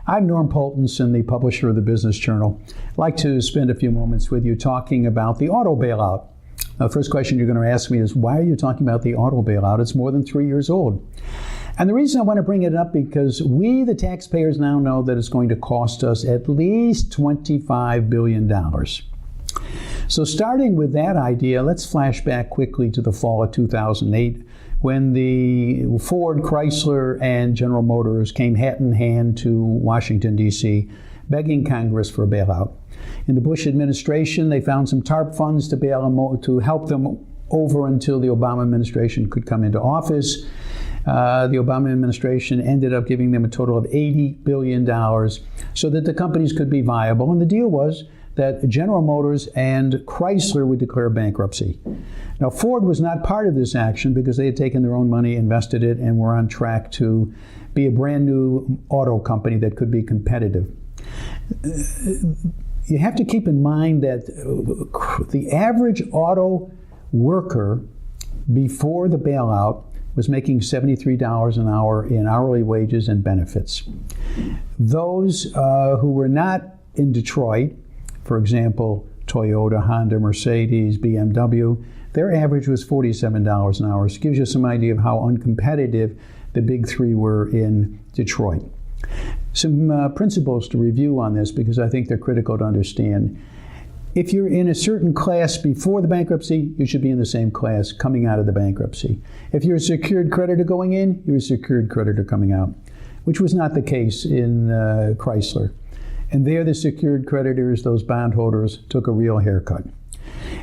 I'm Norm Poltenson, the publisher of the Business Journal. I'd like to spend a few moments with you talking about the auto bailout. Now, the first question you're going to ask me is, why are you talking about the auto bailout? It's more than 3 years old. And the reason I want to bring it up because we, the taxpayers, now know that it's going to cost us at least $25 billion. So starting with that idea, let's flash back quickly to the fall of 2008 when the Ford, Chrysler, and General Motors came hat in hand to Washington, D.C., begging Congress for a bailout. In the Bush administration, they found some TARP funds to help them over until the Obama administration could come into office. The Obama administration ended up giving them a total of $80 billion so that the companies could be viable. And the deal was that General Motors and Chrysler would declare bankruptcy. Now, Ford was not part of this action because they had taken their own money, invested it, and were on track to be a brand new auto company that could be competitive. You have to keep in mind that the average auto worker before the bailout was making $73 an hour in hourly wages and benefits. Those who were not in Detroit, for example, Toyota, Honda, Mercedes, BMW, their average was $47 an hour. So it gives you some idea of how uncompetitive the big three were in Detroit. Some principles to review on this because I think they're critical to understand. If you're in a certain class before the bankruptcy, you should be in the same class coming out of the bankruptcy. If you're a secured creditor going in, you're a secured creditor coming out, which was not the case in Chrysler. And there the secured creditors, those bondholders, took a real haircut.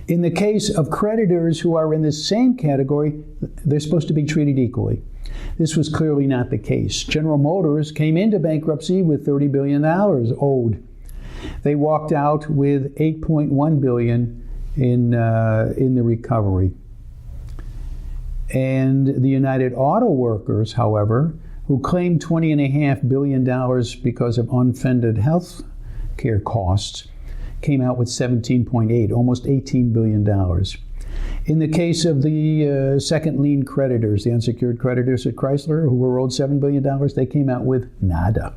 In the case of creditors who are in the same category, they're supposed to be treated equally. This was clearly not the case. General Motors came into bankruptcy with $30 billion owed. They walked out with $8.1 billion in the recovery. And the United Auto Workers, however, who claimed $20.5 billion because of unfunded health care costs, came out with 17.8, almost $18 billion. In the case of the second lien creditors, the unsecured creditors at Chrysler, who were owed $7 billion, they came out with nada,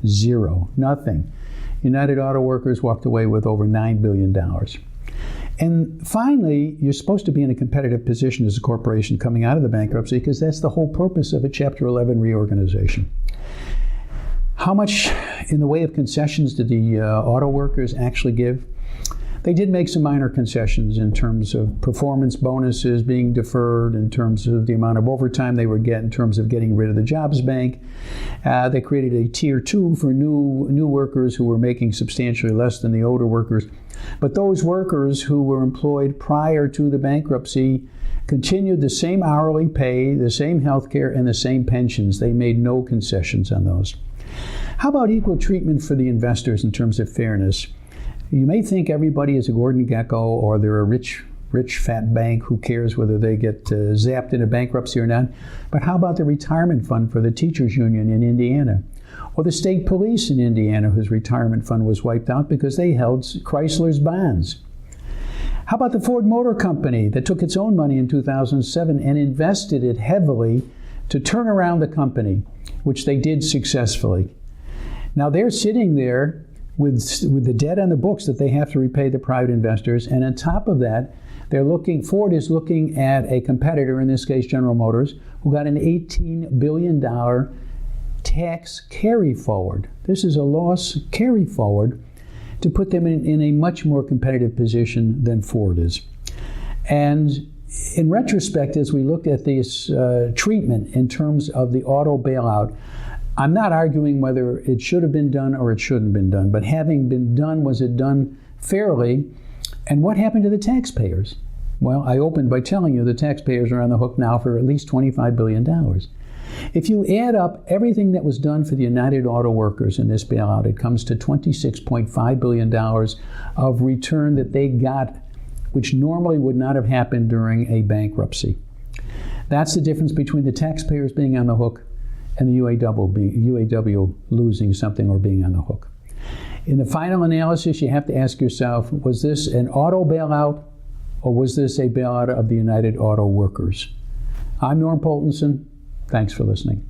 zero, nothing. United Auto Workers walked away with over $9 billion. And finally, you're supposed to be in a competitive position as a corporation coming out of the bankruptcy because that's the whole purpose of a Chapter 11 reorganization. How much in the way of concessions did the auto workers actually give? They did make some minor concessions in terms of performance bonuses being deferred, in terms of the amount of overtime they would get, in terms of getting rid of the jobs bank. They created a tier 2 for new workers who were making substantially less than the older workers. But those workers who were employed prior to the bankruptcy continued the same hourly pay, the same health care, and the same pensions. They made no concessions on those. How about equal treatment for the investors in terms of fairness? You may think everybody is a Gordon Gekko or they're a rich fat bank. Who cares whether they get zapped into bankruptcy or not? But how about the retirement fund for the teachers union in Indiana? Or the state police in Indiana, whose retirement fund was wiped out because they held Chrysler's bonds? How about the Ford Motor Company that took its own money in 2007 and invested it heavily to turn around the company, which they did successfully? Now they're sitting there with the debt on the books that they have to repay the private investors, and on top of that, Ford is looking at a competitor, in this case General Motors, who got an $18 billion tax carry forward. This is a loss carry forward to put them in a much more competitive position than Ford is. And in retrospect, as we look at this treatment in terms of the auto bailout, I'm not arguing whether it should have been done or it shouldn't have been done, but having been done, was it done fairly? And what happened to the taxpayers? Well, I opened by telling you the taxpayers are on the hook now for at least $25 billion. If you add up everything that was done for the United Auto Workers in this bailout, it comes to $26.5 billion of return that they got, which normally would not have happened during a bankruptcy. That's the difference between the taxpayers being on the hook and the UAW losing something or being on the hook. In the final analysis, you have to ask yourself, was this an auto bailout or was this a bailout of the United Auto Workers? I'm Norm Poltenson. Thanks for listening.